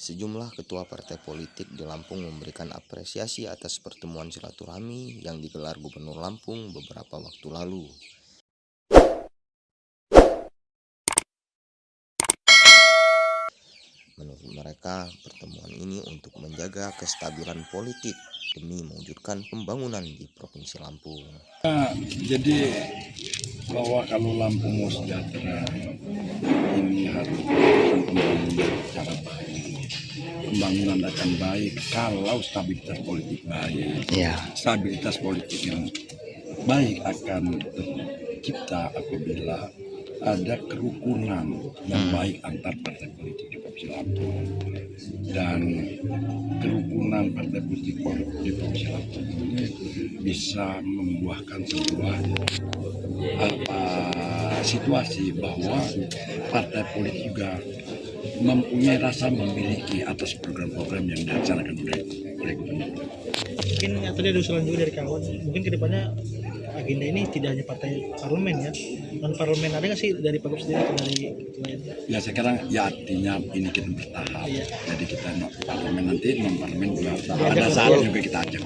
Sejumlah ketua partai politik di Lampung memberikan apresiasi atas pertemuan silaturahmi yang digelar Gubernur Lampung beberapa waktu lalu. Menurut mereka, pertemuan ini untuk menjaga kestabilan politik demi mewujudkan pembangunan di Provinsi Lampung. Jadi bahwa kalau Lampung mau sejahtera, ini harus dilakukan pembangunan secara baik. Pembangunan akan baik kalau stabilitas politik baik. Stabilitas politik yang baik akan tercipta apabila ada kerukunan yang baik antar partai politik di Provinsi Lampung, dan kerukunan partai politik di Provinsi Lampung ini bisa membuahkan sebuah situasi bahwa partai politik juga mempunyai rasa memiliki atas program-program yang dilaksanakan oleh gubernur. Mungkin tadi ada usulan juga dari kawan, mungkin kedepannya agenda ini tidak hanya partai parlemen ya, non parlemen, ada nggak sih dari Pak sendiri atau dari ketuanya? Ya sekarang ya artinya ini kita bertahap. Jadi kita parlemen nanti non parlemen juga pada saat juga kita ajak.